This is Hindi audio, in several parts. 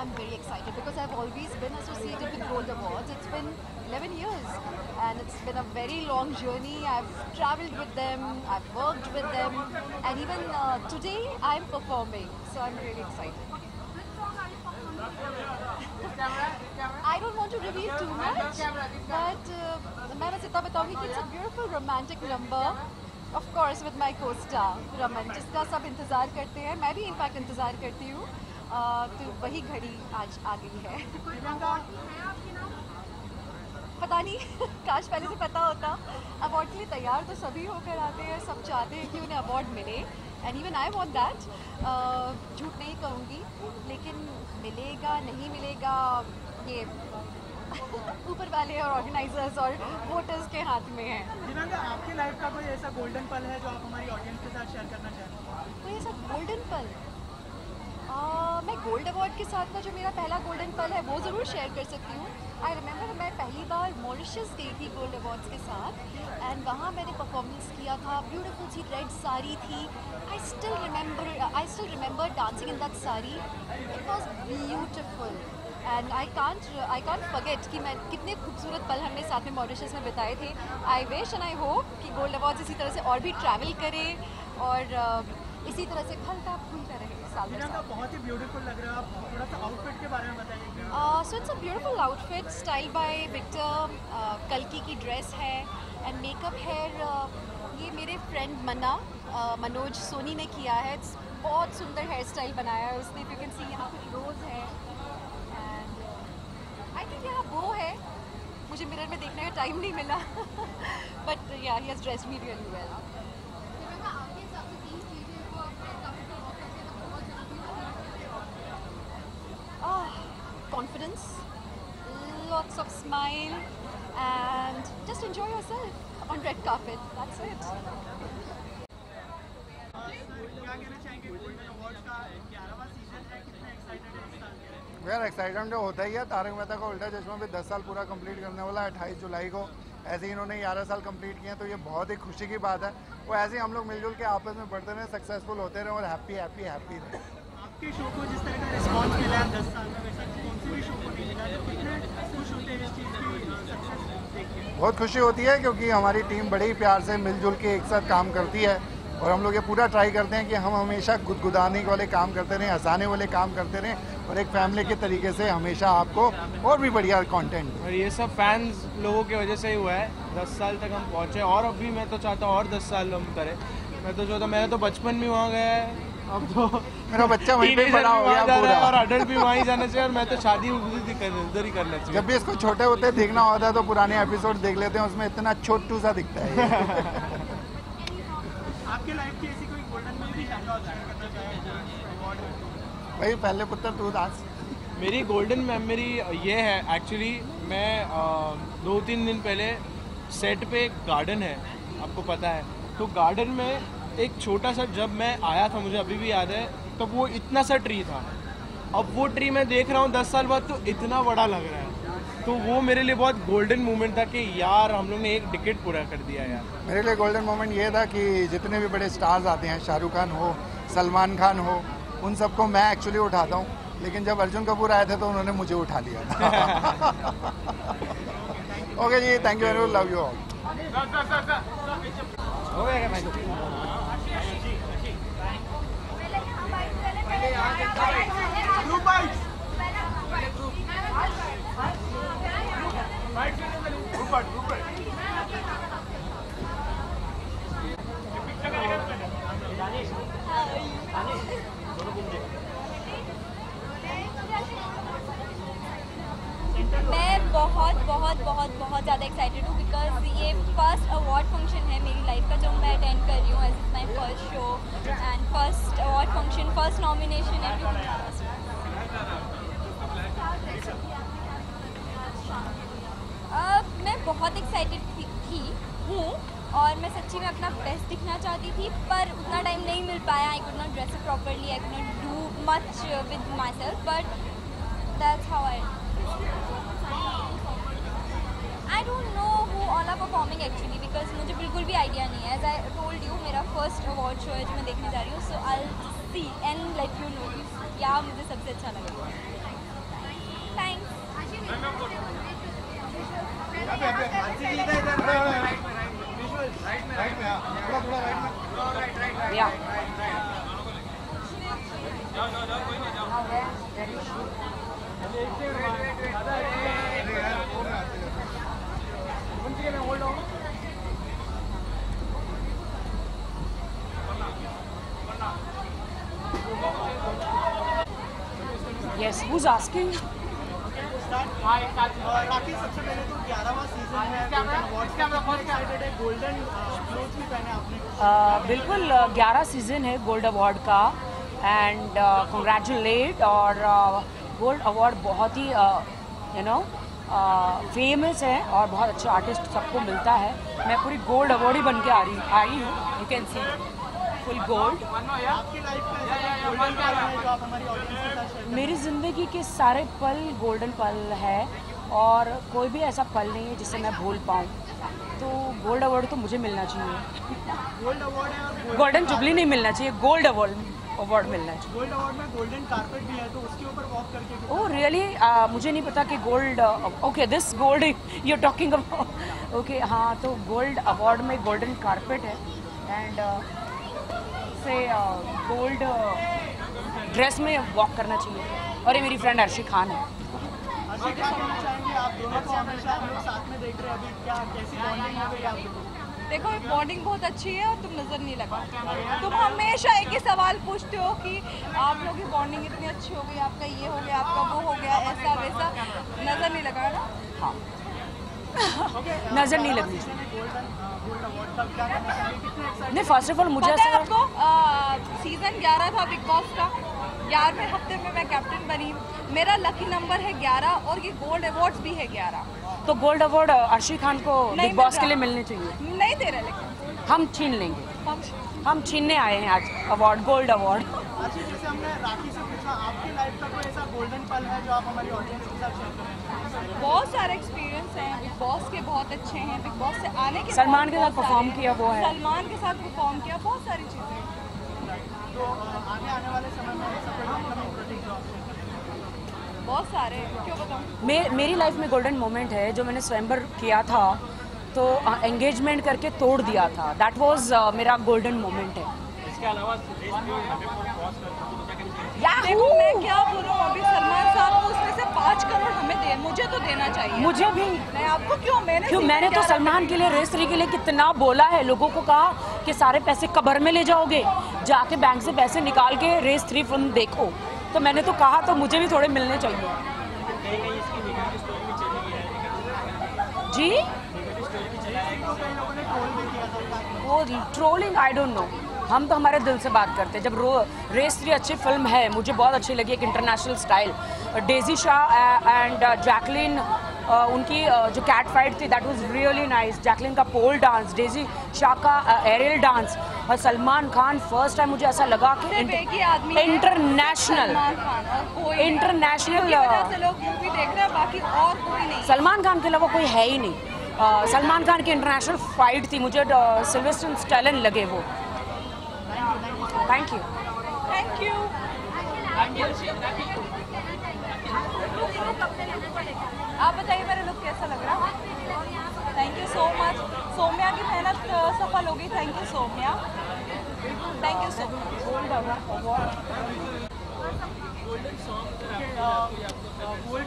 I'm very excited because I've always been associated with Gold Awards. It's been 11 years and it's been a very long journey. I've travelled with them, I've worked with them, and even today I'm performing. So I'm really excited. I don't want to reveal too much, but मैं बस इतना बताऊंगी कि it's a beautiful romantic number. Of course with my co-star Raman, जिसका सब इंतज़ार करते हैं. मैं भी इनफैक्ट इंतज़ार करती हूँ. तो वही घड़ी आज आ गई है. पता नहीं काश पहले से पता होता. अवार्ड के लिए तैयार तो सभी होकर आते हैं, सब चाहते हैं कि उन्हें अवार्ड मिले, and even I want that. झूठ नहीं कहूँगी, लेकिन मिलेगा नहीं मिलेगा ये ऊपर वाले और ऑर्गेनाइजर्स और वोटर्स के हाथ में है. दिव्यांका, आपकी लाइफ का कोई ऐसा गोल्डन पल है जो आप हमारी ऑडियंस के साथ शेयर करना चाहें? कोई ऐसा गोल्डन पल? मैं गोल्ड अवार्ड के साथ का जो मेरा पहला गोल्डन पल है वो ज़रूर शेयर कर सकती हूँ. आई रिमेंबर मैं पहली बार मॉरिशस गई थी गोल्ड अवार्ड्स के साथ, एंड वहाँ मैंने परफॉर्मेंस किया था. ब्यूटीफुल सी रेड साड़ी थी. I still remember dancing in that sari. It was beautiful and I can't forget कि मैं कितने खूबसूरत पल हमने साथ में मॉरिशस में बिताए थे. I wish and I hope कि गोल्ड अवार्ड्स इसी तरह से और भी ट्रैवल करे और इसी तरह से फलता फूलता रहे. बहुत ही ब्यूटीफुल लग रहा है. आप थोड़ा सा आउटफिट के बारे में बताइए. So it's a beautiful outfit style by Victor. कल्की की ड्रेस है एंड मेकअप हेयर ये मेरे फ्रेंड मनोज सोनी ने किया है. इट्स बहुत सुंदर हेयर स्टाइल बनाया है उसने. यू कैन सी यहाँ कुछ रोज़ है एंड आई थिंक यहाँ वो है. मुझे मिरर में देखने का टाइम नहीं मिला बट या he has dressed me really well. Confidence, lots of smile, and just enjoy yourself on red carpet. That's it. वेर एक्साइटमेंट जो होता ही है. तारक मेहता का उल्टा चश्मा भी 10 साल पूरा कंप्लीट करने वाला है 28 जुलाई को. ऐसे ही इन्होंने 11 साल कंप्लीट किए, तो ये बहुत ही खुशी की बात है. वो ऐसे ही हम लोग मिलजुल के आपस में बढ़ते रहे, सक्सेसफुल होते रहे और हैप्पी रहे. आपके शो को जिस तरह का रिस्पॉन्स मिला है 10 साल में, वैसा कौन से भी शो को नहीं मिला, तो कितने खुश होते हैं इस चीज़ की सक्सेस देख के? बहुत खुशी होती है क्योंकि हमारी टीम बड़े ही प्यार से मिलजुल के एक साथ काम करती है और हम लोग ये पूरा ट्राई करते हैं कि हम हमेशा गुदगुदाने वाले काम करते रहें, हंसाने वाले काम करते रहें और एक फैमिली के तरीके से हमेशा आपको और भी बढ़िया कंटेंट. और ये सब फैंस लोगों की वजह से ही हुआ है. 10 साल तक हम पहुँचे और अभी मैं तो चाहता हूँ और 10 साल हम करें. मैं तो चाहता, मेरा तो बचपन भी वहाँ गया है, अब तो मेरा बच्चा वहीं पे बड़ा हो गया पूरा, और अडल्ट भी वहीं जाना चाहिए. और मैं तो शादी उधर ही करना चाहिए. जब भी इसको छोटे होते देखना होता है तो पुराने एपिसोड देख लेते हैं, उसमें इतना छोटू सा दिखता है. आपके लाइफ की ऐसी कोई गोल्डन मिल भी करना चाहिए? भाई पहले पुत्र तू दास. मेरी गोल्डन मेमोरी ये है एक्चुअली, मैं 2-3 दिन पहले सेट पे एक गार्डन है, आपको पता है, तो गार्डन में एक छोटा सा, जब मैं आया था मुझे अभी भी याद है, तो वो इतना सा ट्री था. अब वो ट्री मैं देख रहा हूँ 10 साल बाद तो इतना बड़ा लग रहा है. तो वो मेरे लिए बहुत गोल्डन मोमेंट था कि यार हम लोग ने एक डिकेड पूरा कर दिया यार. मेरे लिए गोल्डन मोमेंट ये था कि जितने भी बड़े स्टार्स आते हैं, शाहरुख खान हो, सलमान खान हो, उन सबको मैं एक्चुअली उठाता हूँ, लेकिन जब अर्जुन कपूर आए थे तो उन्होंने मुझे उठा लिया था. Okay ji, thank you very much, love you all. मैं बहुत ज़्यादा एक्साइटेड हूँ बिकॉज ये फर्स्ट अवार्ड फंक्शन है मेरी लाइफ का जो मैं अटेंड कर रही हूँ. As it's my first show and first award function, first nomination. मैं बहुत एक्साइटेड हूँ और मैं सच्ची में अपना बेस्ट दिखना चाहती थी, पर उतना टाइम नहीं मिल पाया. I could not dress it properly, I could not do much with my self, but that's how I don't know who all are performing actually because मुझे बिल्कुल भी आइडिया नहीं है. एज आई टोल्ड यू, मेरा फर्स्ट अवार्ड शो है जो मैं देखने जा रही हूँ. So I will see and let you know क्या मुझे सबसे अच्छा लगा. थैंक्स। Yes, who's asking? राखी, सबसे पहले तो 11वां सीजन है गोल्डन अवार्ड्स का, कितना एक्साइटेड है? गोल्डन क्लोथ्स भी पहने आपने। बिल्कुल 11 सीज़न है गोल्ड अवार्ड का एंड कंग्रेचुलेट। और गोल्ड अवार्ड बहुत ही फेमस है और बहुत अच्छे आर्टिस्ट सबको मिलता है। मैं पूरी गोल्ड अवार्ड ही बन के आई हूँ। You can see full gold. आपकी लाइफ का ऐसा गोल्डन पल है जो आप हमारी ऑडियंस के साथ शेयर मेरी ज़िंदगी के सारे पल गोल्डन पल है और कोई भी ऐसा पल नहीं है जिसे मैं भूल पाऊँ। तो गोल्ड अवार्ड तो मुझे मिलना चाहिए। गोल्ड अवार्ड है और गोल्डन जुबली नहीं मिलना चाहिए, गोल्ड अवार्ड मिलना चाहिए। गोल्ड अवार्ड में गोल्डन कारपेट भी है, तो उसके ऊपर वॉक करके ओह रियली? मुझे नहीं पता कि gold okay this gold you are talking about. Okay हाँ, तो गोल्ड अवार्ड में गोल्डन कारपेट है एंड से गोल्ड ड्रेस में वॉक करना चाहिए। और ये मेरी फ्रेंड अर्शी खान है। अर्शी, क्या कहना चाहेंगे? आप दोनों को हमेशा हम लोग साथ में देख रहे हैं, अभी क्या कैसी बॉन्डिंग हो गई आप लोगों की? देखो, बॉन्डिंग बहुत अच्छी है और तुम नज़र नहीं लगा। तुम हमेशा एक ही सवाल पूछते हो कि आप लोगों की बॉन्डिंग इतनी अच्छी हो गई, आपका ये हो गया, आपका वो हो गया, ऐसा वैसा, नज़र नहीं लगा ना। हाँ नज़र नहीं लगी। गोल्ड अवार्ड का क्या कहना चाहेंगे? कितने एक्साइटेड? नहीं फर्स्ट ऑफ ऑल मुझे पता है ऐसा आपको, सीज़न 11 था बिग बॉस का। 11वें हफ्ते में मैं कैप्टन बनी। मेरा लकी नंबर है 11 और ये गोल्ड अवार्ड्स भी है 11। तो गोल्ड अवार्ड अर्शी खान को नहीं बिग बॉस मिल के लिए रहा। मिलने चाहिए। नहीं दे रहे, लेकिन हम छीन लेंगे। हम हम छीनने आए हैं आज अवार्ड, गोल्ड अवार्ड। अर्शी, जैसे हमने राखी से पूछा, आपकी लाइफ का कोई ऐसा गोल्डन पल है जो आप हमारी ऑडियंस के साथ शेयर करें? बहुत सारे एक्सपीरियंस हैं बिग बॉस के, बहुत अच्छे हैं। बिग बॉस से आने के सलमान बाद के साथ बहुत परफॉर्म सारे- किया वो है। सलमान के साथ परफॉर्म किया, बहुत सारी चीज़ें। तो आगे आने वाले समय में ऐसा कोई अपकमिंग प्रोजेक्ट जो आप शेयर करें? बहुत सारे, क्यों बताऊँ? मेरी लाइफ में गोल्डन मोमेंट है जो मैंने स्वयंवर किया था, तो एंगेजमेंट करके तोड़ दिया था। दैट वाज मेरा गोल्डन मोमेंट है। इसके अलावा देखो, मैं क्या बोलूँ, अभी सलमान साहब को उसमें से 5 करोड़ हमें दे, मुझे तो देना चाहिए। मुझे भी। मैं आपको क्यों? मैंने तो सलमान के लिए, रेस 3 के लिए कितना बोला है। लोगों को कहा कि सारे पैसे कब्र में ले जाओगे, जाके बैंक से पैसे निकाल के रेस 3 फिल्म देखो। तो मैंने तो कहा, तो मुझे भी थोड़े मिलने चाहिए। जी वो ट्रोलिंग आई डोंट नो। हम तो हमारे दिल से बात करते हैं। जब रेस 3 अच्छी फिल्म है, मुझे बहुत अच्छी लगी, एक international style. Daisy Shah and Jacqueline, उनकी जो कैट फाइट थी that was really nice. Jacqueline का पोल डांस, डेजी शाह का एरियल डांस, और सलमान खान फर्स्ट टाइम मुझे ऐसा लगा कि सिर्फ एक ही आदमी है, इंटरनेशनल सलमान खान, और कोई नहीं। इंटरनेशनल इनकी वजह से लोग मूवी देख रहे हैं, बाकी और कोई नहीं। सलमान खान के अलावा कोई है ही नहीं। सलमान खान की इंटरनेशनल फाइट थी, मुझे सिल्वेस्टर स्टैलोन लगे वो। Thank you. Thank you. आप बताइए मेरा लुक कैसा लग रहा? Thank you so much. Saumya की मेहनत सफल होगी। Thank you Saumya, thank you so much. Gold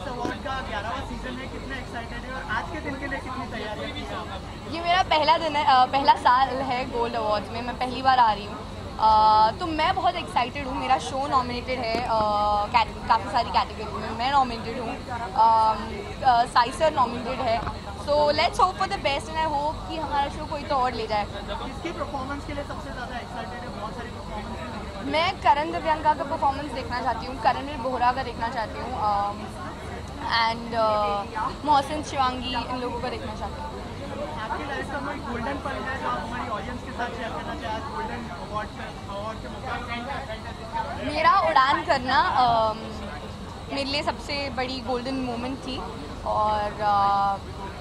award का 11वां सीजन है, कितने एक्साइटेड है और आज के दिन के लिए कितनी तैयारियां की हैं? ये मेरा पहला दिन है, पहला साल है गोल्ड अवार्ड्स में। मैं पहली बार आ रही हूँ, तो मैं बहुत एक्साइटेड हूँ। मेरा शो नॉमिनेटेड है काफ़ी सारी कैटेगरी में। मैं नॉमिनेटेड हूँ, साई सर नॉमिनेटेड है। So let's hope for the best and I hope कि हमारा शो कोई तो और ले जाए। किसकी परफॉर्मेंस के लिए सबसे ज़्यादा एक्साइटेड है? बहुत सारी परफॉर्मेंस। मैं करण दिव्यांका का परफॉर्मेंस देखना चाहती हूँ, करण बोहरा का देखना चाहती हूँ, एंड मोहसिन शिवांगी, इन लोगों का देखना चाहती हूँ। आपकी लाइफ का कोई गोल्डन पल है जो आप हमारी ऑडियंस के साथ शेयर करना चाहें? आज गोल्डन अवार्ड के मुकाबले मेरा उड़ान करना मेरे लिए सबसे बड़ी गोल्डन मोमेंट थी, और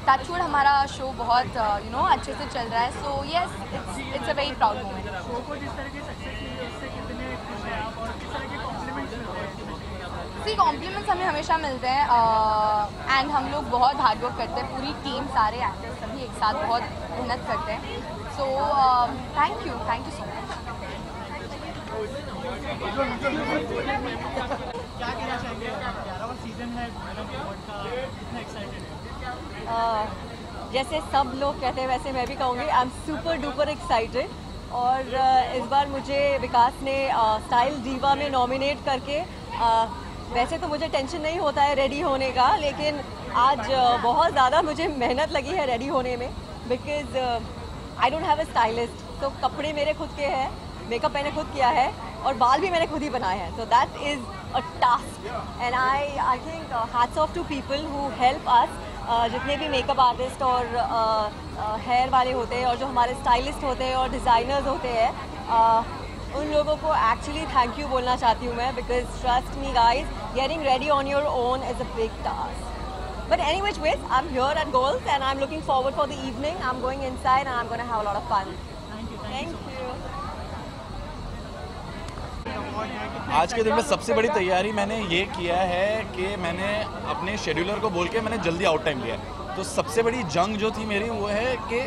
टचवुड हमारा शो बहुत अच्छे से चल रहा है। So yes, it's a very proud moment. Show को जिस तरह की सक्सेस मिली है उससे कितने खुश हैं आप और किस तरह के कॉम्प्लीमेंट्स मिलते हैं? सी कॉम्प्लीमेंट्स हमें हमेशा मिलते हैं एंड हम लोग बहुत हार्ड वर्क करते हैं, पूरी टीम, सारे एक्टर्स सभी एक साथ बहुत मेहनत करते हैं. So thank you so much. क्या कहना चाहेंगे? 11वां सीजन है गोल्डन अवार्ड का, कितना एक्साइटेड है? जैसे सब लोग कहते हैं वैसे मैं भी कहूँगी I am super duper excited. और इस बार मुझे विकास ने स्टाइल डीवा में नॉमिनेट करके वैसे तो मुझे टेंशन नहीं होता है रेडी होने का, लेकिन आज बहुत ज़्यादा मुझे मेहनत लगी है रेडी होने में, because I don't have a stylist. तो कपड़े मेरे खुद के हैं, मेकअप मैंने खुद किया है और बाल भी मैंने खुद ही बनाए हैं. So that is a task and I think hats off to people who help us. जितने भी मेकअप आर्टिस्ट और हेयर वाले होते हैं और जो हमारे स्टाइलिस्ट होते हैं और डिज़ाइनर्स होते हैं, उन लोगों को एक्चुअली थैंक यू बोलना चाहती हूँ मैं, because trust me guys, getting ready on your own is a big task. But any which ways, I'm here at Goals and I'm looking forward for the evening. I'm going inside and I'm going to have a lot of fun. Thank you. आज के दिन में सबसे बड़ी तैयारी मैंने ये किया है कि मैंने अपने शेड्यूलर को बोल के मैंने जल्दी आउट टाइम लिया. तो सबसे बड़ी जंग जो थी मेरी वो है कि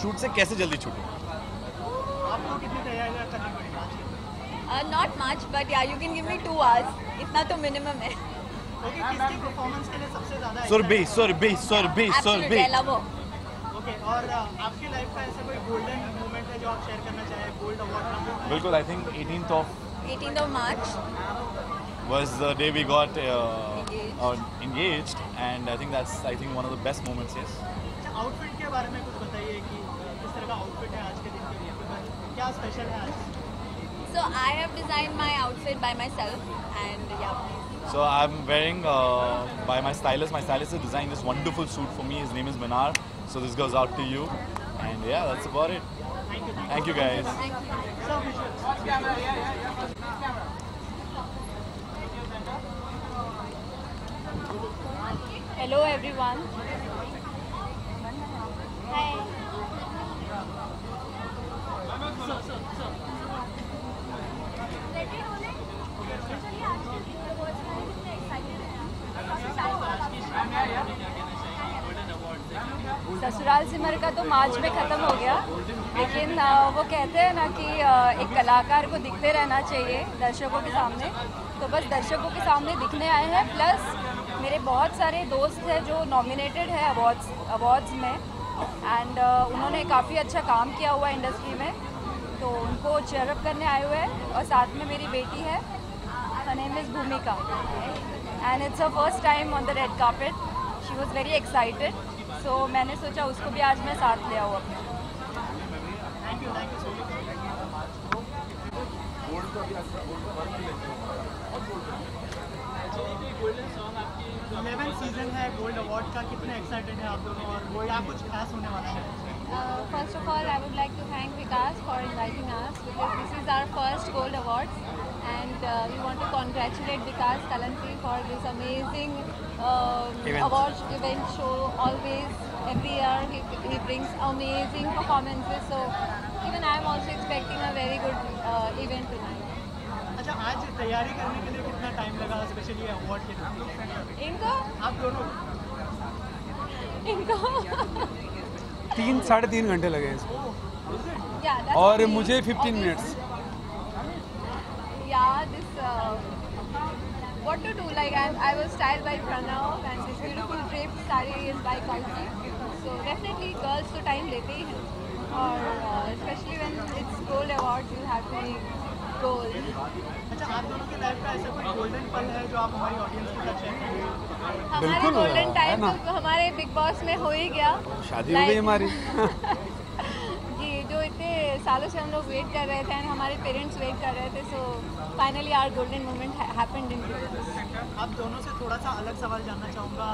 शूट से कैसे जल्दी छूटूं. आपको कितनी तैयारी करनी पड़ी आज? Not much, but yeah, you can give me 2 hours. इतना तो मिनिमम है. ओके, किसके परफॉर्मेंस के लिए सबसे ज़्यादा Surabhi. Absolutely, I love her. Okay, और आपकी लाइफ का ऐसा कोई गोल्डन मोमेंट है जो आप शेयर करना चाहें गोल्ड अवार्ड का? बिल्कुल. I think 18th of March. was the day we got engaged, and I think that's one of the best moments. Yes. Outfit के बारे में कुछ बताइए कि किस तरह का आउटफिट है आज के दिन के लिए, क्या स्पेशल है आज? So I have designed my outfit by myself and yeah. So I'm wearing by my stylist. My stylist has designed this wonderful suit for me. His name is Minar. So this goes out to you. And yeah, that's about it. Thank you guys. Hello everyone. Hi. Sasural Simar का तो मार्च में ख़त्म हो गया, लेकिन वो कहते हैं ना कि एक कलाकार को दिखते रहना चाहिए दर्शकों के सामने. तो बस दर्शकों के सामने दिखने आए हैं. प्लस मेरे बहुत सारे दोस्त हैं जो नॉमिनेटेड है अवार्ड्स में, एंड उन्होंने काफ़ी अच्छा काम किया हुआ है इंडस्ट्री में, तो उनको चेयरअप करने आए हुए हैं. और साथ में मेरी बेटी है, her name is Bhumika, and it's her first time on the red carpet. She was very excited. So मैंने सोचा उसको भी आज मैं साथ ले आऊँ अपने. Thank you so much. 11th season है गोल्ड अवार्ड का, कितने एक्साइटेड हैं आप दोनों और वो क्या कुछ खास होने वाला है? First of all, I would like to thank Vikas for inviting us, because this is our first Gold Awards, and we want to congratulate Vikas Kalanti for this amazing awards event show. Always, every year, he brings amazing performances. So even I am also expecting a very good event tonight. अच्छा, आज तैयारी करने के लिए कितना टाइम लगा, स्पेशली अवार्ड के लिए? इनको आप दोनों 3-3.5 घंटे लगे हैं इसको. yeah, that's और amazing. मुझे 15 minutes. Yeah, this what to do, like I was styled by Pranav, and this beautiful draped saree is by Kalki. So definitely girls to time लेते ही हैं, और especially when it's gold awards, you have to be gold. अच्छा, आप दोनों की लाइफ का ऐसा कोई गोल्डन पल है जो आप हमारी ऑडियंस के साथ शेयर करेंगे? हमारे बिल्कुल, गोल्डन है टाइम ना? तो हमारे बिग बॉस में हो ही गया. शादी हो गई हमारी. जी, जो इतने सालों से हम लोग वेट कर रहे थे, एंड हमारे पेरेंट्स वेट कर रहे थे. So finally our golden moment happened in this. आप दोनों से थोड़ा सा अलग सवाल जानना चाहूँगा.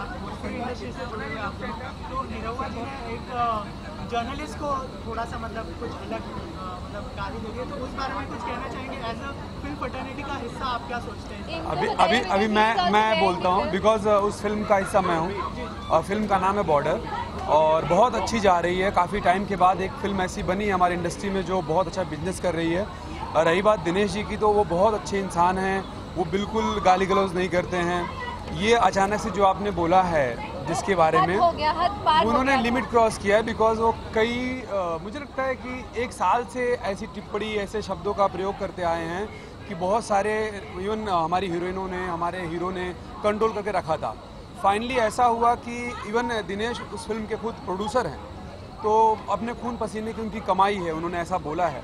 आप भोजपुरी इंडस्ट्री से जुड़े हुए आप लोग, तो निरहुआ जी ने एक जर्नलिस्ट को थोड़ा सा मतलब कुछ अलग गाली दे दी है, तो उस बारे में कुछ कहना चाहेंगे? एज अ फिल्म फ्रेटर्निटी का हिस्सा आप क्या सोचते हैं? अभी मैं बोलता हूँ, बिकॉज उस फिल्म का हिस्सा मैं हूँ, और फिल्म का नाम है बॉर्डर, और बहुत अच्छी जा रही है. काफ़ी टाइम के बाद एक फिल्म ऐसी बनी है हमारी इंडस्ट्री में जो बहुत अच्छा बिजनेस कर रही है. और रही बात दिनेश जी की, तो वो बहुत अच्छे इंसान हैं, वो बिल्कुल गाली गलौज नहीं करते हैं। ये अचानक से जो आपने बोला है जिसके बारे में, उन्होंने लिमिट क्रॉस किया है। बिकॉज वो मुझे लगता है कि 1 साल से ऐसी टिप्पणी, ऐसे शब्दों का प्रयोग करते आए हैं कि बहुत सारे इवन हमारी हीरोइनों ने, हमारे हीरो ने कंट्रोल करके रखा था। फाइनली ऐसा हुआ कि इवन दिनेश उस फिल्म के खुद प्रोड्यूसर हैं, तो अपने खून पसीने की उनकी कमाई है, उन्होंने ऐसा बोला है।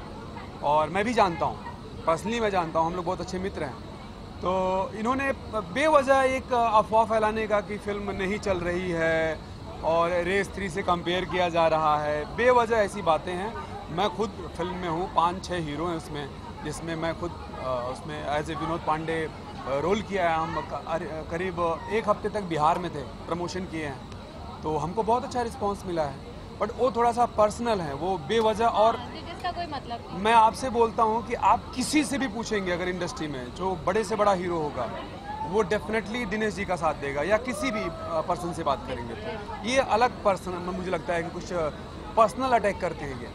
और मैं भी जानता हूँ, पर्सनली मैं जानता हूँ, हम लोग बहुत अच्छे मित्र हैं। तो इन्होंने बेवजह एक अफवाह फैलाने का कि फिल्म नहीं चल रही है और रेस 3 से कंपेयर किया जा रहा है, बेवजह ऐसी बातें हैं। मैं खुद फिल्म में हूँ, 5-6 हीरो हैं उसमें, जिसमें मैं खुद उसमें as a Vinod Pandey role किया है। हम करीब 1 हफ्ते तक बिहार में थे, प्रमोशन किए हैं, तो हमको बहुत अच्छा रिस्पांस मिला है। बट वो थोड़ा सा पर्सनल है, वो बेवजह। और इसका कोई मतलब नहीं। मैं आपसे बोलता हूँ कि आप किसी से भी पूछेंगे अगर इंडस्ट्री में जो बड़े से बड़ा हीरो होगा, वो डेफिनेटली दिनेश जी का साथ देगा, या किसी भी पर्सन से बात करेंगे तो ये अलग पर्सन, मुझे लगता है कि कुछ पर्सनल अटैक करते हैं ये।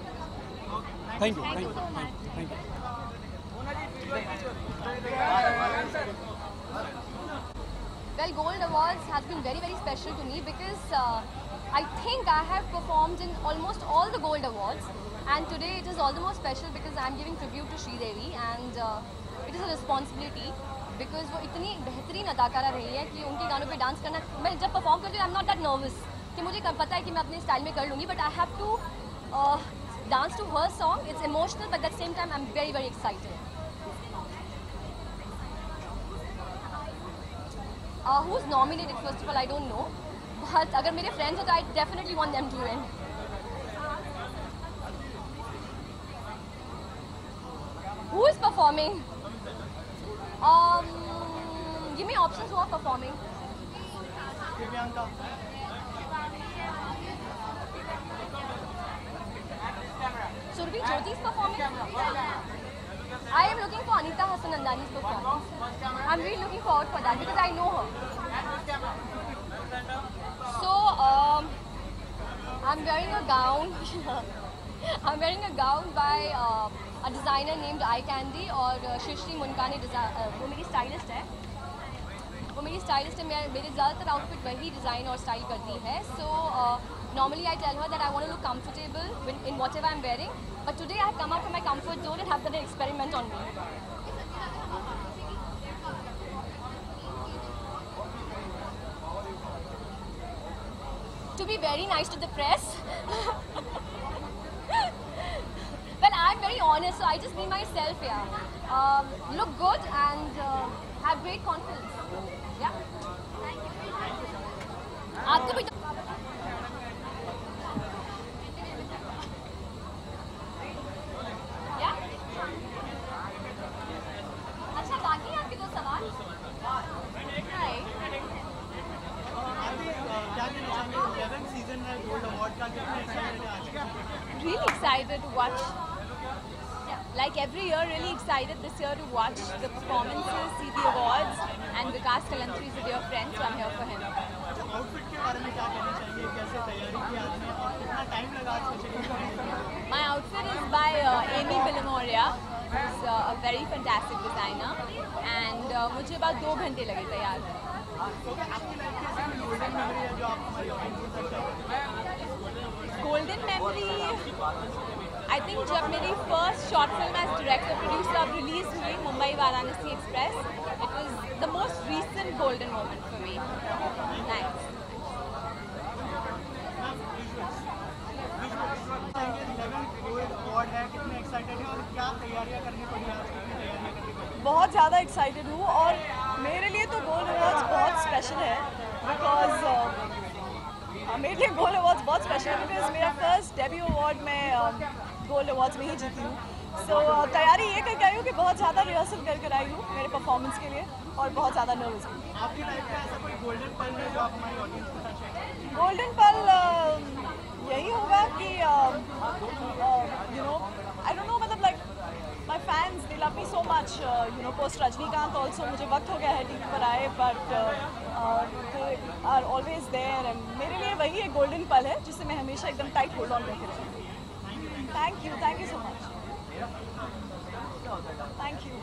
Thank you, thank you, thank you. Well, Gold Awards has been very, very special to me because I think I have performed in almost all the Gold Awards, and today it is all the more special because I am giving tribute to Sridevi, and it is a responsibility because वो इतनी बेहतरीन अदाकारा रही है कि उनके गानों पे डांस करना, मैं जब परफॉर्म करती हूँ I am not that nervous कि मुझे पता है कि मैं अपने स्टाइल में कर लूँगी, but I have to dance to her song. It's emotional but at the same time I am very, very excited. Who's nominated? First of all, I don't know. But अगर मेरे friends होते, I definitely want them to win. Who is performing? Give me options. Who are performing? Divyanka. Surabhi Jyoti is performing. I am looking for Anita Hassanandani's performance. I'm really looking forward for that because I know her. So, I'm wearing a gown. I'm wearing a gown by a designer named Eye Candy, और श्री मुनका ने वो मेरी स्टाइलिस्ट है. मेरे ज़्यादातर आउटफिट वही डिज़ाइन और स्टाइल करती है. So normally I tell her that I want to look comfortable in whatever I'm wearing, but today I have come out from my comfort zone and have done an experiment on me. To be very nice to the press. Well, I'm very honest, so I just be myself here. Look good and have great confidence. Yeah. आपको भी अच्छा, बाकी आपके 2 सवाल. Really excited to watch. Like every year, really excited this year to watch the performances, see the awards, and Vikas Kalantri is a dear friend, so I'm here for him. Outfit के बारे में क्या कहना चाहिए, कैसे तैयारी की आपने और कितना टाइम लगा सोचने? My outfit is by Amy Villamoria, who's a very fantastic designer, and मुझे about 2 घंटे लगे तैयार. आपकी लाइफ की ऐसी गोल्डन मेमोरी है जो आप हमारी ऑडियंस को शेयर करें? Golden memory, I think जब मेरी first short film as director producer अब release हुई, Mumbai Varanasi Express, it was the most recent golden moment for me. Thanks. Award है, कितने एक्साइटेड हैं और क्या तैयारियां करनी पड़ी आज, कितनी तैयारियां करनी पड़ी? बहुत ज़्यादा एक्साइटेड हूँ और मेरे लिए तो गोल्ड अवार्ड्स बहुत स्पेशल है बिकॉज मेरे लिए गोल्ड अवार्ड्स बहुत स्पेशल है बिकॉज मेरा फर्स्ट डेब्यू अवार्ड मैं गोल्ड अवार्ड्स में ही जीती हूँ. सो तैयारी ये करके आई हूँ कि बहुत ज़्यादा रिहर्सल कर आई हूँ मेरे परफॉर्मेंस के लिए और बहुत ज़्यादा नर्वस हूँ. आपकी लाइफ में ऐसा कोई गोल्डन पल है जो आप हमारी ऑडियंस के साथ शेयर करें? गोल्डन पल यही होगा कि you know I don't know, मतलब like my fans they love me so much, you know post Rajinikanth also. मुझे वक्त हो गया है टीवी पर आए, but they are always there and मेरे लिए वही एक गोल्डन पल है जिससे मैं हमेशा एकदम टाइट होल्ड ऑन करके रहूँ. Thank you so much. Thank you.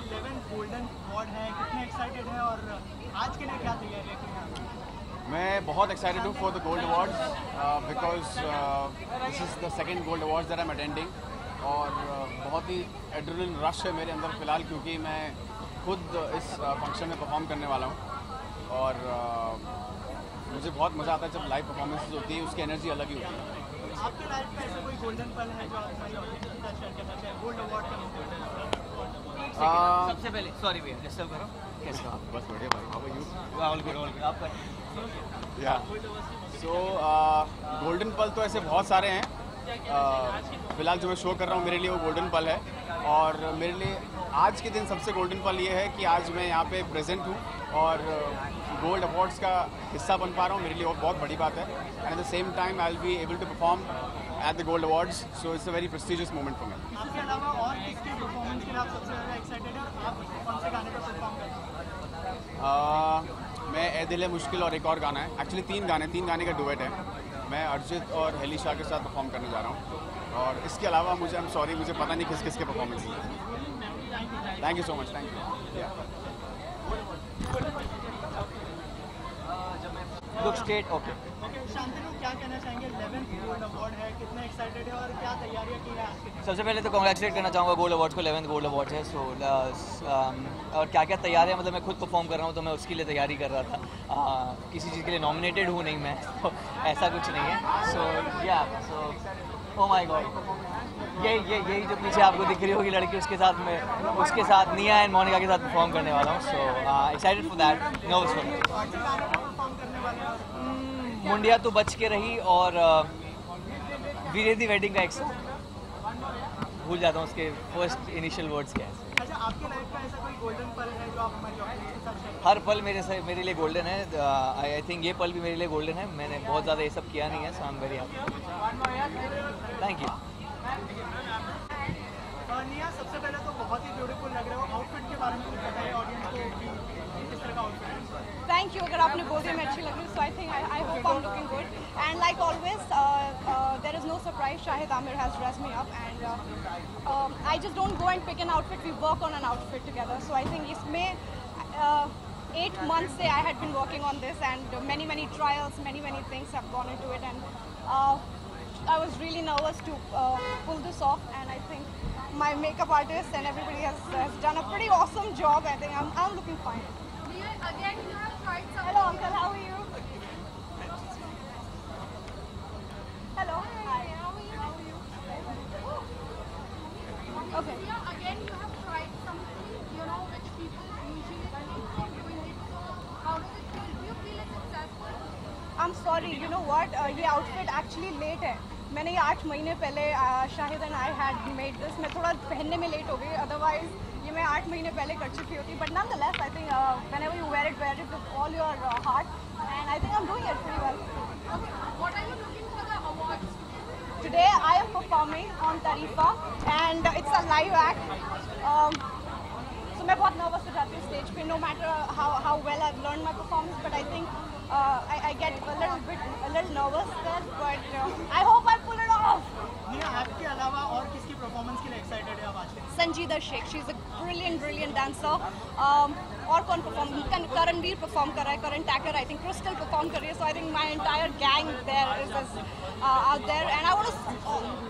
11th golden award है, कितने एक्साइटेड है और आज के लिए क्या तैयारी है? मैं बहुत एक्साइटेड हूँ for the gold awards because this is the second gold awards that I am attending और बहुत ही एड्रेनलिन रश है मेरे अंदर फ़िलहाल क्योंकि मैं खुद इस फंक्शन में परफॉर्म करने वाला हूँ और मुझे बहुत मज़ा आता है जब लाइव परफॉर्मेंसेज होती है, उसकी एनर्जी अलग ही होती है। आपके लाइफ में ऐसा कोई गोल्डन पल है जो आप हमारी ऑडियंस के साथ शेयर करना चाहें? गोल्ड अवार्ड का सबसे पहले सॉरी भैया डिस्टर्ब करो, कैसे हो आप? बस बढ़िया भाई, how are you? All good आपका? या सो गोल्डन पल तो ऐसे बहुत सारे हैं, फ़िलहाल जो मैं शो कर रहा हूँ मेरे लिए वो गोल्डन पल है और मेरे लिए आज के दिन सबसे गोल्डन पल ये है कि आज मैं यहाँ पे प्रेजेंट हूँ और गोल्ड अवार्ड्स का हिस्सा बन पा रहा हूँ, मेरे लिए वो बहुत बड़ी बात है and at the same time I will be able to perform at the gold awards, so it's a very prestigious moment for me. आपके अलावा और किसकी परफॉर्मेंस के लिए आप सबसे ज़्यादा एक्साइटेड हैं और आप कौन से गाने पर परफॉर्म करते हैं? मैं ए दिल है मुश्किल और एक और गाना है, एक्चुअली तीन गाने का डुएट है। मैं अरिजीत और हेली शाह के साथ परफॉर्म करने जा रहा हूँ और इसके अलावा मुझे मुझे पता नहीं किस किस के परफॉर्मेंस है। Thank you so much, thank you. Look straight okay. Shantanu क्या कहना चाहेंगे? 11th गोल्ड अवार्ड है, कितने एक्साइटेड है और क्या तैयारियां की है आपके? सबसे पहले तो कॉन्ग्रेचुलेट करना चाहूँगा गोल्ड अवार्ड्स को, 11th गोल्ड अवार्ड्स है। सो और क्या क्या तैयारी है, मतलब मैं खुद परफॉर्म कर रहा हूँ तो मैं उसके लिए तैयारी कर रहा था। किसी चीज़ के लिए नॉमिनेटेड हूँ नहीं मैं, तो ऐसा कुछ नहीं है। सो ओ माय गॉड, यही जो पीछे आपको दिख रही होगी लड़की, उसके साथ निया एंड मोनिका के साथ परफॉर्म करने वाला हूँ। So excited for that, nervous for that. मुंडिया तो बच के रही और वीरे दी वेडिंग का एक भूल जाता हूँ उसके फर्स्ट इनिशियल वर्ड्स क्या है। अच्छा, आपके लाइफ का ऐसा कोई गोल्डन पल है जो आप हमारी ऑडियंस के साथ शेयर? हर पल मेरे लिए गोल्डन है। आई थिंक ये पल भी मेरे लिए गोल्डन है। मैंने बहुत ज़्यादा ये सब किया नहीं है, so I am very happy. Thank you. Nia, सबसे पहले तो बहुत ही ब्यूटीफुल लग रहे हो, आउटफिट के बारे में कुछ बताइए ऑडियंस को, किस तरह का आउटफिट है? Thank you. अगर आपने बोल दिया मैं अच्छी लग रही हूँ, so I think I hope I'm looking good. And like always, there is no surprise. Shahid Amir has dressed me up, and I just don't go and pick an outfit. We work on an outfit together. So I think इसमें 8 months से I had been working on this, and many trials, many things have gone into it, and I was really nervous to pull this off, and I think my makeup artist and everybody has done a pretty awesome job. I think I'm looking fine. Again, you have tried some. Hello, uncle. How are you? Hello. Hi. How are you? Okay. Yeah, again, you have tried something, which people usually don't do it. So, how does it feel? Do you feel it's successful? I'm sorry. You know what? ये outfit actually late है. मैंने ये 8 महीने पहले Shahid and I had made this. मैं थोड़ा पहनने में लेट हो गई, अदरवाइज ये मैं 8 महीने पहले कर चुकी होती। But nonetheless, I think whenever you wear it with all your heart, and I think I'm doing it pretty well. Okay, what are you looking for the awards? Today I am performing on Tarifa, and it's a live act. So मैं बहुत nervous हो जाती हूँ stage पे, no matter how well I've learned my performance, but I think I get a little nervous there, but I hope I pull it off. निया, आपके अलावा और किसकी परफॉर्मेंस के लिए एक्साइटेड है आप आज के? Sanjeeda Shaikh, she is a brilliant dancer. और कौन परफॉर्म? करणवीर परफॉर्म कर रहा है, Karan Tacker, I think Krystle perform कर रही है। So I think my entire gang there is out there, and I want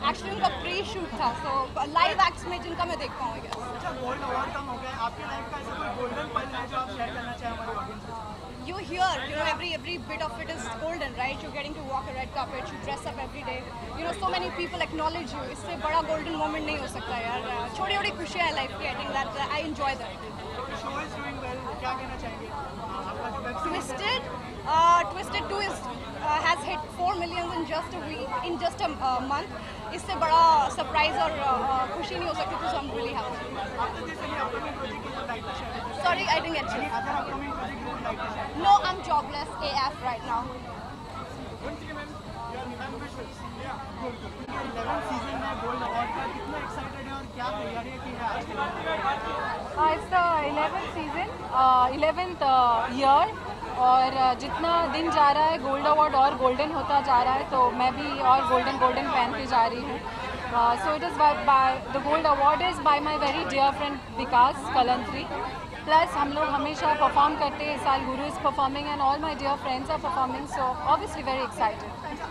actually उनका प्री शूट था, सो लाइव एक्ट्स में जिनका मैं देख पाऊँगी। अच्छा, गोल्ड अवार्ड कम हो गया, आपके लाइफ का ऐसा कोई गोल्डन पल है जो आप शेयर करना चाहें हमारी ऑडियंस के साथ? You hear, every bit of it is golden, right? You're getting to walk a red carpet, you dress up every day. So many people acknowledge you. इससे बड़ा golden moment नहीं हो सकता यार। छोटी-छोटी खुशियाँ है लाइफ की। I think that I enjoy that. Show is doing well. क्या कहना चाहेंगे? आपका जो web series Twisted 2 has hit 4 million in just a week, in just a month. इससे बड़ा surprise और खुशी नहीं हो सकती, so I'm really happy. आपने जैसे ये upcoming project की जो title share है? Sorry, I didn't get you. Other upcoming project की जो title share है? No, I'm jobless AF right now. 11th season में गोल्ड अवार्ड का कितना एक्साइटेड है और क्या तैयारियां की है आज के लिए? It's the 11th season, 11th year, और जितना दिन जा रहा है गोल्ड अवार्ड और गोल्डन होता जा रहा है, तो मैं भी और गोल्डन पहनती जा रही हूँ। So it is by the gold award is by my very dear friend Vikas Kalantri. Plus हम लोग हमेशा perform करते हैं. इस साल Guru is performing and all my dear friends are performing. So obviously very excited.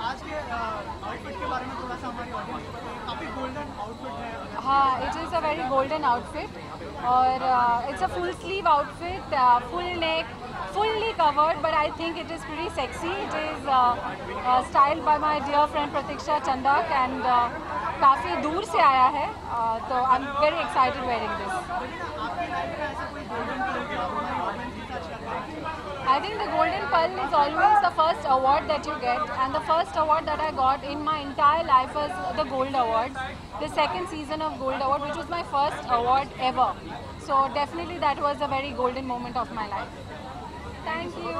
आज के आउटफिट के बारे में थोड़ा सा हमारी ऑडियंस को बताइए. काफी गोल्डन आउटफिट है. हाँ, it is a very golden outfit. और it's a full sleeve outfit, full neck, fully covered. But I think it is pretty sexy. It is styled by my dear friend Pratiksha Chandak and काफ़ी दूर से आया है. तो I'm very excited wearing this. I think the Golden Pearl is always the first award that you get, and the first award that I got in my entire life was the Gold Awards, the second season of Gold Award, which was my first award ever. So definitely that was a very golden moment of my life. Thank you.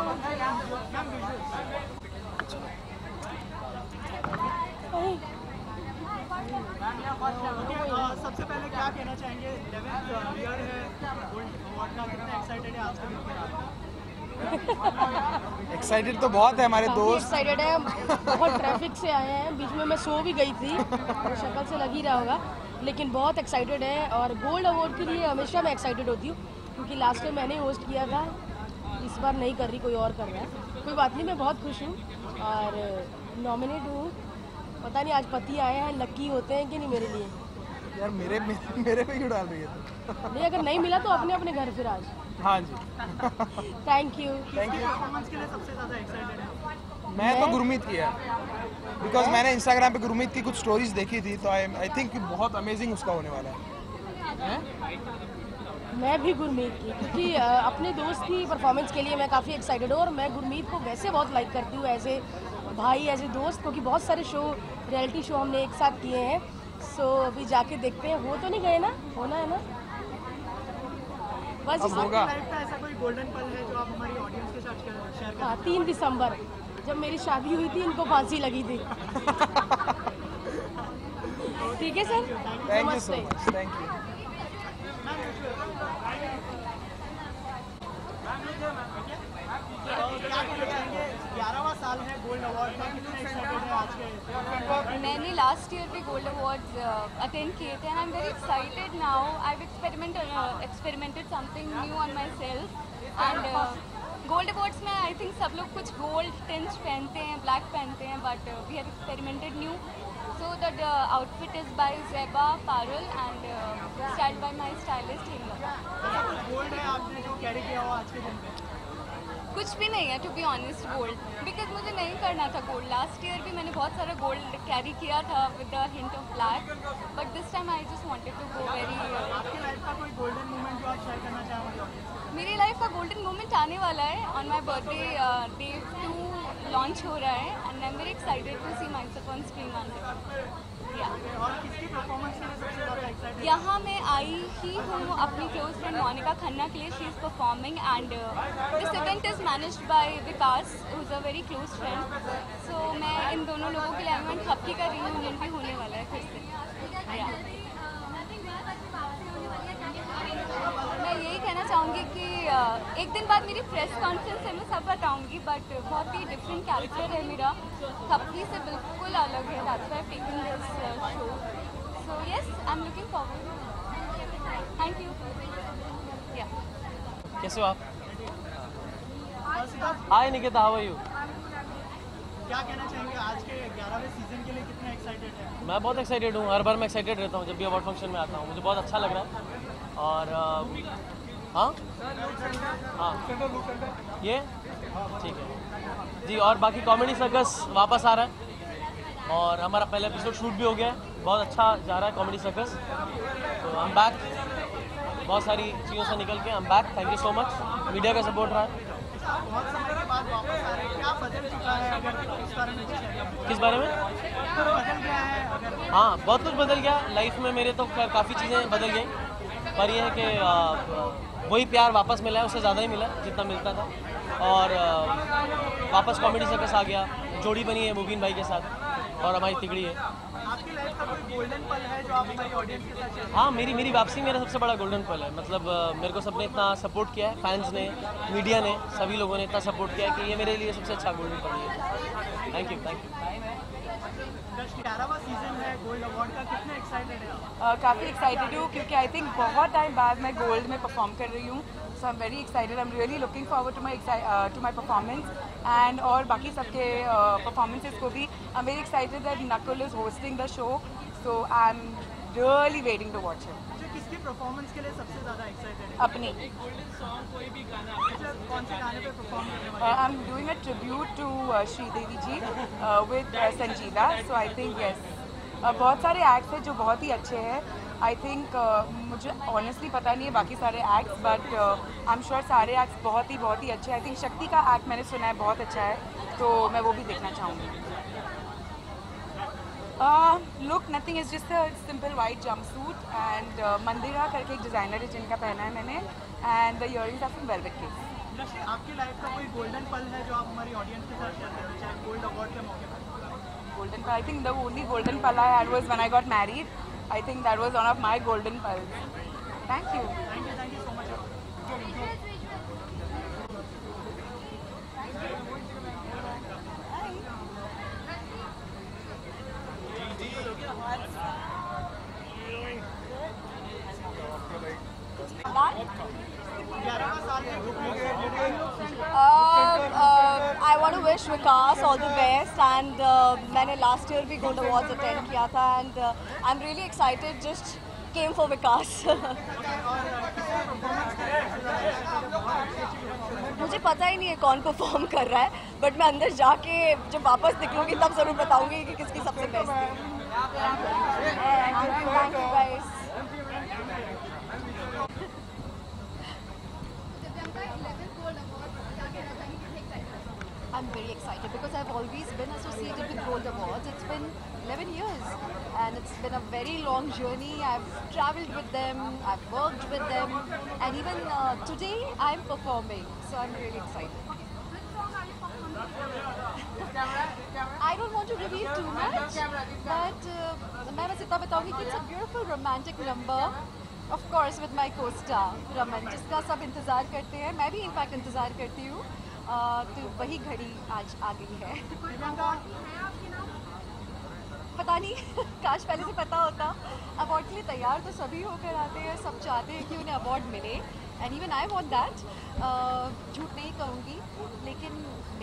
सबसे पहले क्या कहना चाहेंगे? 11th ईयर है गोल्ड अवार्ड का, कितना एक्साइटेड है आज के दिन के लिए? एक्साइटेड तो बहुत है हमारे दोस्त. एक्साइटेड है, बहुत ट्रैफिक से आए हैं. बीच में मैं सो भी गई थी, शक्ल से लग ही रहा होगा, लेकिन बहुत एक्साइटेड है. और गोल्ड अवार्ड के लिए हमेशा मैं एक्साइटेड होती हूँ, क्योंकि लास्ट टाइम मैंने होस्ट किया था, इस बार नहीं कर रही, कोई और कर रहा है. कोई बात नहीं, मैं बहुत खुश हूँ और नॉमिनेट हूँ. पता नहीं आज पति आए हैं, लकी होते हैं कि नहीं मेरे लिए. यार मेरे पे क्यों डाल रही है तू? नहीं, अगर नहीं मिला तो अपने अपने घर फिर आज. हाँ जी. Thank you. परफॉर्मेंस के लिए सबसे ज़्यादा एक्साइटेड है? मैं तो गुरमीत की है, बिकॉज मैंने इंस्टाग्राम पे गुरमीत की कुछ स्टोरीज देखी थी, तो आई थिंक बहुत अमेजिंग उसका होने वाला है. मैं भी गुरमीत की, क्योंकि अपने दोस्त की परफॉर्मेंस के लिए मैं काफ़ी एक्साइटेड हूँ. और मैं गुरमीत को वैसे बहुत लाइक करती हूँ, ऐसे भाई, ऐसे दोस्त, क्योंकि बहुत सारे शो, रियलिटी शो हमने एक साथ किए हैं. सो अभी जाके देखते हैं. हो तो नहीं गए ना? होना है ना? बस आपकी लाइफ का ऐसा कोई गोल्डन पल है जो आप हमारी ऑडियंस के साथ शेयर करें? हाँ, 3 दिसंबर जब मेरी शादी हुई थी, इनको फांसी लगी थी. ठीक है sir, thank you so much. Thank you. क्या कहना चाहेंगे? 11वां साल है गोल्ड अवार्ड का, कितने एक्साइटेड है आज के? मैंने लास्ट ईयर भी गोल्ड अवार्ड्स अटेंड किए थे, and I am very excited now. I have experimented something new on my self. And gold awards में आई थिंक सब लोग कुछ गोल्ड टिंज पहनते हैं, ब्लैक पहनते हैं, but we have experimented new. So the outfit is by Zeba Parul and styled by my stylist Himla. Gold है आपने जो कैरी किया हो आज के दिन पे? कुछ भी नहीं है, to be honest, gold, because मुझे नहीं करना था गोल्ड. लास्ट ईयर भी मैंने बहुत सारा गोल्ड कैरी किया था with the hint of black, but this time I just wanted to go very. आपकी लाइफ का कोई गोल्डन मोमेंट जो आप शेयर करना चाहेंगे? मेरी लाइफ का गोल्डन मोमेंट आने वाला है. On my birthday day 2 launch हो रहा है, and I am very excited to see myself on screen one day. और किसकी परफॉर्मेंस के लिए सबसे ज़्यादा एक्साइटेड? यहाँ मैं आई ही हूँ अपनी क्लोज फ्रेंड मोनिका खन्ना के लिए. She is performing and this event is managed by Vikas, who is a very close friend. So मैं इन दोनों लोगों के लिए आई हूँ. खप्पी का रियूनियन भी होने वाला है फिर से. मैं यही कहना चाहूँगी कि एक दिन बाद मेरी प्रेस कॉन्फ्रेंस है, मैं सब बताऊँगी, बट बहुत ही डिफरेंट कैरेक्टर है मेरा. खप्पी से बिल्कुल अलग है. That's why I taken this show. So yes, I am looking forward. Thank you. कैसे हो आप? हाय निकिता, हाउ आर यू? क्या कहना चाहेंगे आज के 11वें सीजन के लिए कितने एक्साइटेड हैं? मैं बहुत एक्साइटेड हूँ. हर बार मैं एक्साइटेड रहता हूँ जब भी अवार्ड फंक्शन में आता हूँ. मुझे बहुत अच्छा लग रहा है. और हाँ ये ठीक है जी. और बाकी कॉमेडी सर्कस वापस आ रहा है और हमारा पहला एपिसोड शूट भी हो गया है. बहुत अच्छा जा रहा है कॉमेडी सर्कस. तो आई एम बैक. बहुत सारी चीज़ों से निकल के I am back. Thank you so much. Media का सपोर्ट रहा है. बहुत समय के बाद वापस आ रहे हैं, क्या बदल चुका है? अगर इस बारे में किस बारे में? बदल गया है अगर? हाँ, बहुत कुछ बदल गया लाइफ में मेरे. तो काफ़ी चीज़ें बदल गई, पर यह है कि वही प्यार वापस मिला है, उससे ज़्यादा ही मिला जितना मिलता था. और वापस कॉमेडी सर्कस आ गया. जोड़ी बनी है मुबीन भाई के साथ और हमारी तिगड़ी है. आपकी लाइफ का कोई गोल्डन पल है जो आप हमारी ऑडियंस के साथ शेयर? हाँ, मेरी वापसी मेरा सबसे बड़ा गोल्डन पल है. मतलब मेरे को सबने इतना सपोर्ट किया है, फैंस ने, मीडिया ने, सभी लोगों ने इतना सपोर्ट किया है कि ये मेरे लिए सबसे अच्छा गोल्डन पल है. Thank you. 11वां सीजन है गोल्ड अवार्ड का, कितने काफ़ी एक्साइटेड हूँ क्योंकि आई थिंक बहुत टाइम बाद मैं गोल्ड में परफॉर्म कर रही हूँ. So I am very excited. I am really looking forward to my performance and और बाकी सबके परफॉर्मेंसेस को भी. I am very excited that Nakul is hosting the show. So I am really waiting to watch him. किसकी परफॉर्मेंस के लिए सबसे ज़्यादा एक्साइटेड है? अपनी. कौन से गाने पे परफॉर्म करने वाले? I am doing a tribute to Sridevi ji with Sanjeeda. So I think yes बहुत सारे एक्ट्स हैं जो बहुत ही अच्छे हैं. आई थिंक मुझे ऑनेस्टली पता नहीं है बाकी सारे acts, but I am sure सारे एक्ट्स बहुत ही अच्छे हैं. आई थिंक शक्ति का एक्ट मैंने सुना है बहुत अच्छा है, तो मैं वो भी देखना चाहूँगी. Look nothing is just a simple white jumpsuit and Mandira करके एक डिज़ाइनर है जिनका पहना है मैंने, and the earrings are from Velvet Case. आपकी लाइफ का कोई गोल्डन पल है जो आप हमारी ऑडियंस के साथ शेयर करना चाहें गोल्ड अवार्ड के मौके पर? Golden pal. I think the only golden pal I had was when I got married. I think that was one of my golden pals. Thank you. Thank you so much. I want to wish Vikas all the best and मैंने last year भी Gold Awards attend किया था and I'm really excited. Just came for Vikas. मुझे पता ही नहीं है कौन परफॉर्म कर रहा है, बट मैं अंदर जाके जब वापस निकलूंगी तब जरूर बताऊंगी कि किसकी सबसे बेस्ट थी. Thank you guys. I'm very excited because I've always been associated with Gold Awards. It's been 11 years and it's been a very long journey. I've travelled with them, I've worked with them, and even today I'm performing. So I'm really excited. I don't want to reveal too much, but मैं बस इतना बताऊंगी कि it's a beautiful romantic number. Of course with my co-star Raman, जिसका सब इंतज़ार करते हैं. मैं भी इनफैक्ट इंतज़ार करती हूँ. तो वही घड़ी आज आ गई है. पता नहीं काश पहले से पता होता. अवार्ड के लिए तैयार तो सभी होकर आते हैं, सब चाहते हैं कि उन्हें अवार्ड मिले and even I want that. झूठ नहीं कहूँगी, लेकिन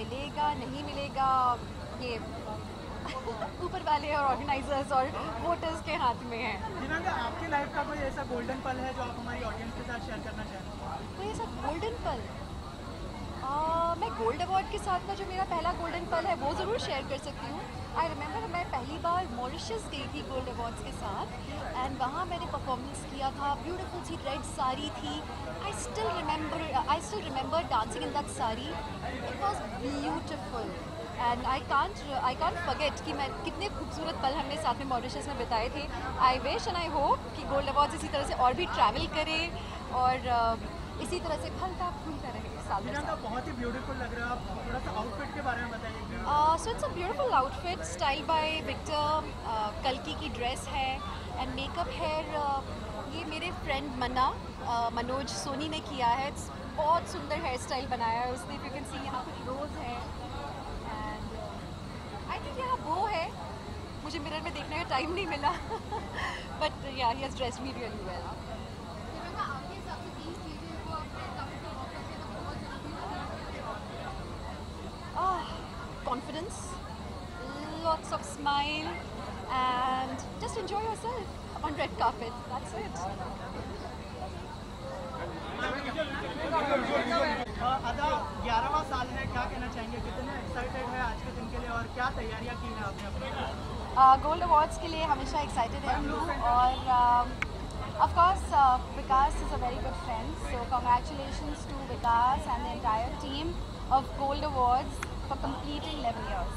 मिलेगा नहीं मिलेगा ये ऊपर वाले और ऑर्गेनाइजर्स और वोटर्स के हाथ में है. आपकी लाइफ का कोई ऐसा गोल्डन पल है जो आप हमारी ऑडियंस के साथ शेयर करना चाहें? कोई ऐसा गोल्डन पल? मैं गोल्ड अवार्ड के साथ का जो मेरा पहला गोल्डन पल है वो ज़रूर शेयर कर सकती हूँ. आई रिमेंबर मैं पहली बार मॉरिशस गई थी गोल्ड अवार्ड्स के साथ एंड वहाँ मैंने परफॉर्मेंस किया था. ब्यूटीफुल सी रेड साड़ी थी. I still remember dancing in that sari. It was beautiful and I can't forget कि मैं कितने खूबसूरत पल हमने साथ में मॉरिशस में बिताए थे. I wish and I hope कि गोल्ड अवार्ड्स इसी तरह से और भी ट्रैवल करे और इसी तरह से फलता फूलता रहे. बहुत ही ब्यूटीफुल लग रहा है आप. थोड़ा सा आउटफिट के बारे में बताइए. So it's a beautiful outfit style by Victor. कल्की की ड्रेस है एंड मेकअप हेयर ये मेरे फ्रेंड मनोज सोनी ने किया है. इट्स बहुत सुंदर हेयर स्टाइल बनाया है उसने. यू कैन सी यहाँ कुछ रोज़ है एंड आई थिंक यहाँ वो है. मुझे मिरर में देखने का टाइम नहीं मिला बट या he has dressed me really well. Confidence, lots of smile, and just enjoy yourself on red carpet. That's it. अदा 11वां साल है, क्या कहना चाहेंगे? कितने एक्साइटेड है आज के दिन के लिए और क्या तैयारियां की हैं आपने अपनी? गोल्ड अवार्ड्स के लिए हमेशा एक्साइटेड है और of course Vikas is a very good friend, so congratulations to Vikas and the entire team of Gold Awards for completing 11 years.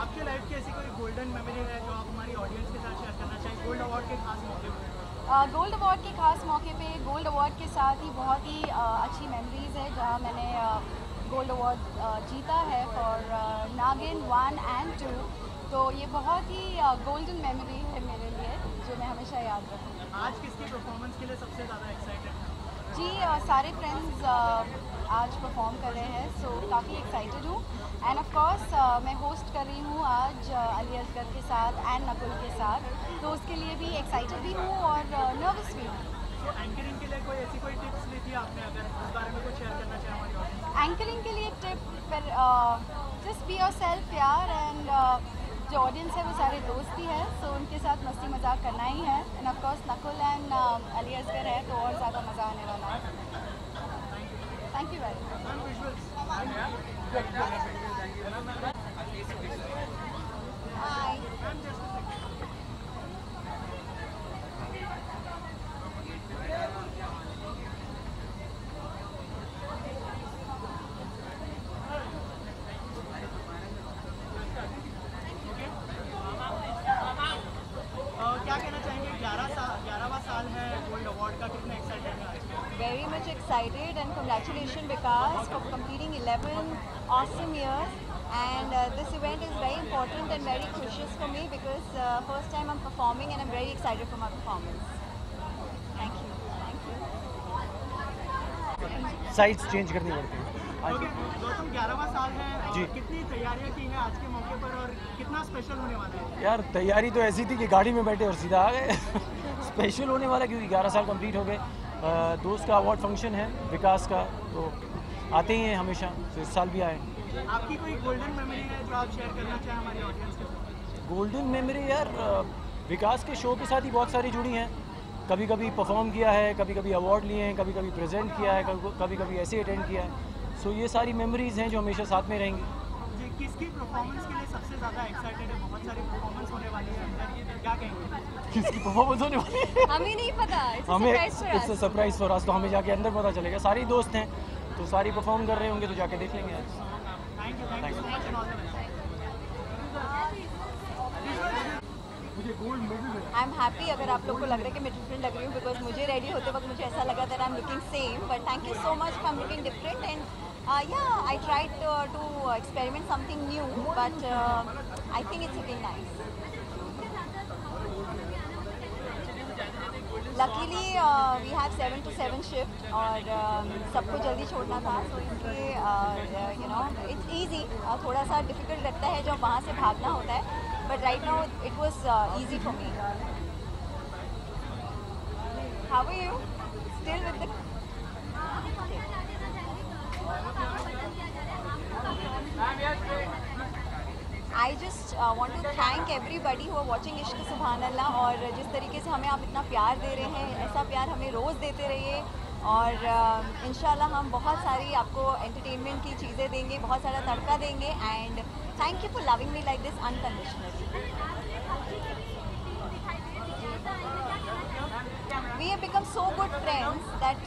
आपके लाइफ की ऐसी कोई गोल्डन मेमोरी है जो आप हमारी ऑडियंस के साथ शेयर करना चाहें गोल्ड अवार्ड के खास मौके पे? गोल्ड अवार्ड के खास मौके पे गोल्ड अवार्ड के साथ ही बहुत ही अच्छी मेमोरीज है जहाँ मैंने गोल्ड अवार्ड जीता है फॉर नागिन 1 and 2. तो ये बहुत ही गोल्डन मेमोरी है मेरे लिए जो मैं हमेशा याद रखूँगी. आज किसकी परफॉर्मेंस के लिए सबसे ज़्यादा एक्साइटेड है? जी सारे फ्रेंड्स आज परफॉर्म कर रहे हैं, सो काफ़ी एक्साइटेड हूँ। एंड ऑफ कोर्स मैं होस्ट कर रही हूँ आज अली असगर के साथ एंड नकुल के साथ, तो उसके लिए भी एक्साइटेड भी हूँ और नर्वस भी हूँ। तो एंकरिंग के लिए कोई ऐसी कोई टिप्स ली थी आपने, अगर इस बारे में कुछ शेयर करना चाहें हमारी ऑडियंस? एंकरिंग के लिए टिप पर जस्ट बी योर सेल्फ यार, एंड जो ऑडियंस है वो सारे दोस्त ही है, सो उनके साथ मस्ती मजाक करना ही है। And of course Nakul and Ali Asgar है तो और ज़्यादा मज़ा आने वाला है। Thank you very much. क्या कहना चाहेंगे, 11वां साल है गोल्ड अवार्ड का, कितना एक्साइटेड है? Very much excited and congratulations Vikas for completing 11 awesome years, and this event is very important and very precious for me because first time I'm performing and I'm very excited for my performance. Thank you. Sides change करनी पड़ती हैं। ओके गौतम, 11वां साल है जी। कितनी तैयारियां की हैं आज के मौके पर और कितना स्पेशल होने वाला है? यार तैयारी तो ऐसी थी कि गाड़ी में बैठे और सीधा आ गए। स्पेशल होने वाला क्योंकि 11 साल कंप्लीट हो गए। दोस्त का अवार्ड फंक्शन है विकास का, तो आते ही हैं हमेशा, तो इस साल भी आए। आपकी कोई गोल्डन मेमोरी है जो आप शेयर करना चाहें हमारी ऑडियंस के साथ? गोल्डन मेमोरी यार विकास के शो के साथ ही बहुत सारी जुड़ी हैं। कभी कभी परफॉर्म किया है, कभी कभी अवार्ड लिए हैं, कभी कभी प्रेजेंट किया है, कभी कभी ऐसे अटेंड किया है। सो ये सारी मेमोरीज हैं जो हमेशा साथ में रहेंगी। जी, किसकी परफॉर्मेंस के लिए सबसे ज़्यादा एक्साइटेड है? बहुत सारी परफॉर्मेंस होने वाली है अंदर, क्या कहेंगे? किसकी परफॉर्मेंस होने वाली है हमें नहीं पता, हमें it's a surprise for us, तो हमें जाके अंदर पता चलेगा। सारे दोस्त हैं तो सारी परफॉर्म कर रहे होंगे, तो जाके देख लेंगे आज। Thank you so much and all the best. I am happy अगर आप लोग को लग रहा है कि मैं डिफरेंट लग रही हूँ, बिकॉज मुझे रेडी होते वक्त मुझे ऐसा लगा that I am looking same, but thank you so much for looking different and yeah, I tried to experiment something new, but I think it's looking nice. Luckily we have 7 to 7 shift और सबको जल्दी छोड़ना था, तो इसलिए you know it's easy. थोड़ा सा difficult लगता है जब वहाँ से भागना होता है, but right now it was easy for me. How are you? Still with the I just want to thank everybody who are watching इश्क सुभान अल्लाह, और जिस तरीके से हमें आप इतना प्यार दे रहे हैं, ऐसा प्यार हमें रोज़ देते रहिए, और इंशाल्लाह हम बहुत सारी आपको एंटरटेनमेंट की चीज़ें देंगे, बहुत सारा तड़का देंगे, and thank you for loving me like this unconditionally. We have become so good friends that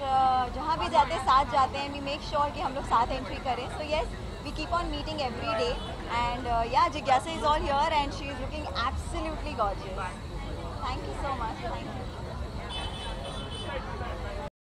जहाँ भी जाते हैं साथ जाते हैं, we make sure कि हम लोग साथ एंट्री करें। So yes, we keep on meeting every day, and yeah, Jigyasa is all here and she is looking absolutely gorgeous. Thank you so much. Thank you.